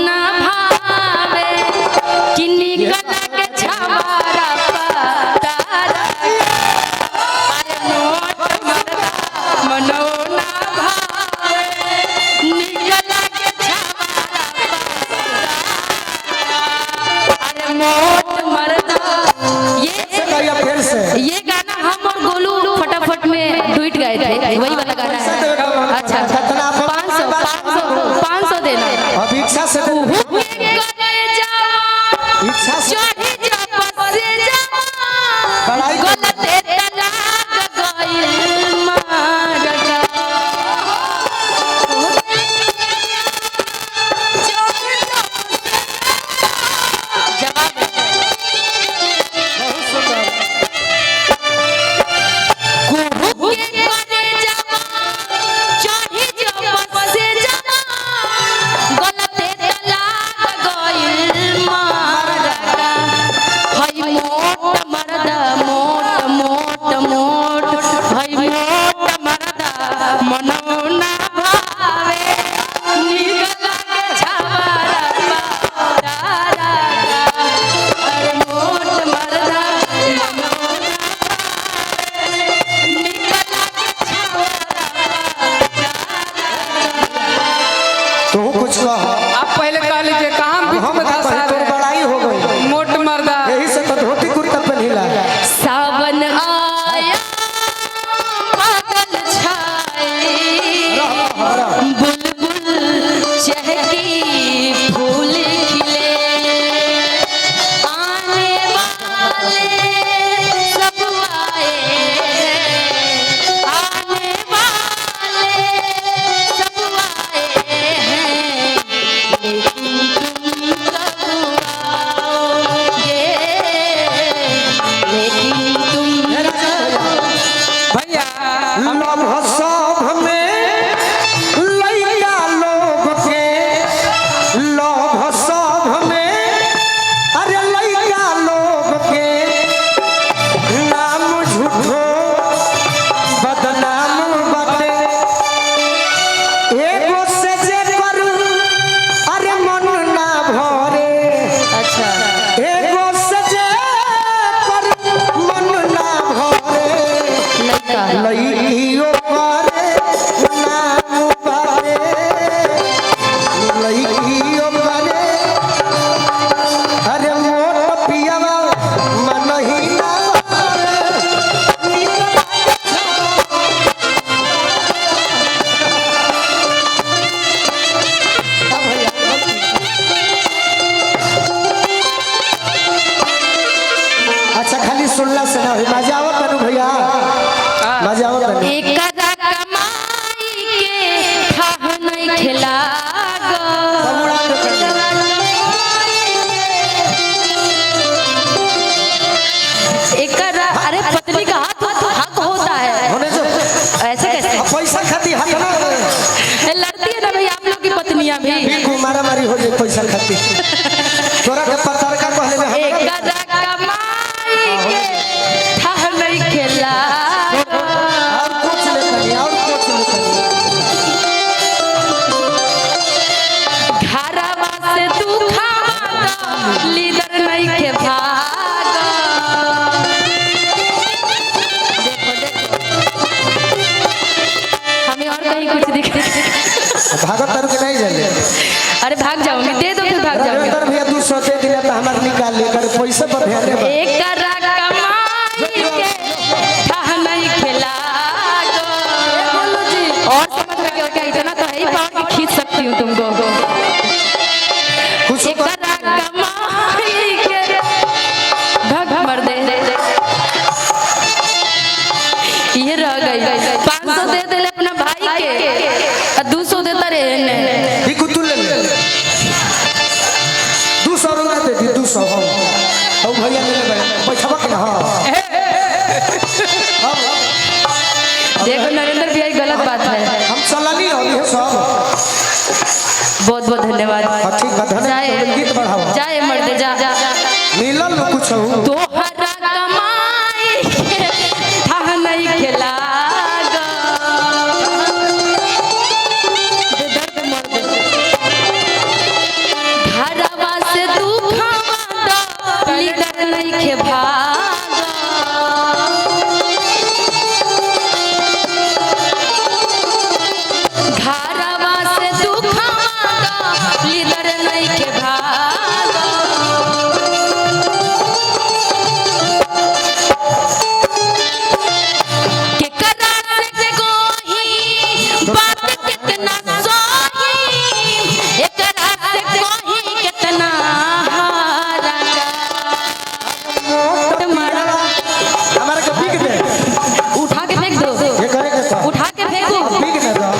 ना भावे किन्नी गला के छावारा पतारा अरे मोट मरदा मनो ना भावे निगला के छावारा पतारा अरे मोट मरदा। ये गाना हम और गोलू फटाफट में ट्वीट गए थे, वही वाला गाना है। अच्छा 500 देना अब इच्छा से इच्छा से आप पहले कह लीजिए कहाँ बड़ाई हो गई मोट मर्दा। यही से तो धोती कुर्ता पहनिला। सावन आया बादल छाए बुलबुल चहकी फूल खिले आने वाले सब आए आने वाले सब आए हैं लेकिन तुम कब आओगे लेकिन तुम भैया लव सब में लइका लोग के लव सब में अरे लइका लोग के नाम झूठो बदनाम बाटे एगो से जे करू अरे मन ना भरे अच्छा एगो से जे करू मन ना भरे लड़का लइकियो करे नाम बारे लइकियो करे अरे मोट पियावा मन ही ना अच्छा खाली सुनला से ना होई मजा आवत तनु भैया मजा आवत तनु एकरा कमाई के ठाह नहीं खिलागो एकरा अरे पत्नी का हाथ होता है होने जो ऐसे कैसे पैसा खाती हाथ ना लड़ती है ना भाई आप लोग की पत्नियां भी बिल्कुल मारा मारी हो जाए पैसा खाती तोरा के पत्थर का कहले में हम एकरा कमाई के ठाह नहीं खिलागो और कुछ ले तनी और कुछ ले तनी घरवा से तू खावा लीडर नहीं के भागो देखो देखो हमें और कहीं कुछ दिख भागत तर के नहीं जाने अरे भाग जाऊंगी दे दो फिर भाग जाऊंगी तर भैया 200 दे दिला तो हमार निकाल ले कर पैसे पर ध्यान दे एक करा कमाई के ठाह नहीं खिलागो और समझ में क्या इतना तो है ही पावर की खींच सकती हूँ तुमको कुछ एक करा कमाई के भाग मर दे ये रह गई 500 दे दे अपना भाई के 200 देता रहे ही कुतुल ले 200 रुपया दे दी 200 हम और भैया ले ले पैसा के हां देखो नरेंद्र भैया गलत बात है हम सलानी हो ये सब बहुत बहुत धन्यवाद ठीक है धन्यवाद गीत बढ़ाओ जाए मर्द जा मिलल कुछ हो तो हरा कमाई था नहीं खिलागा नहीं के भागो के करार से कोही बात कितना सोही एक रात से कोही कितना हारा हमारे को पीक दे उठा के फेंक दो ये करेंगे सर उठा के फेंक दो पीक दे दो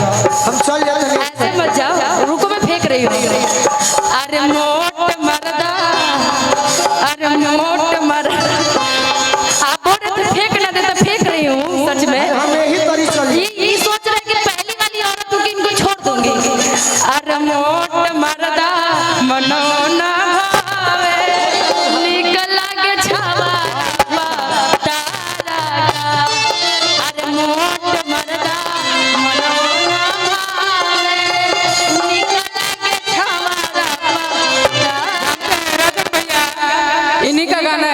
हम चल जाते हैं ऐसे मत जाओ रुको मैं फेंक रही हूँ अरे मोट मर्दा अरे मोट मर्दा आप बोल रहे थे फेंक ना दे तो फेंक रही हूँ सच में हम यही तरी चली ये सोच रहे कि पहली वाली औरत होगी इनको छोड़ दूंगी अरे मोट मर्दा मनोना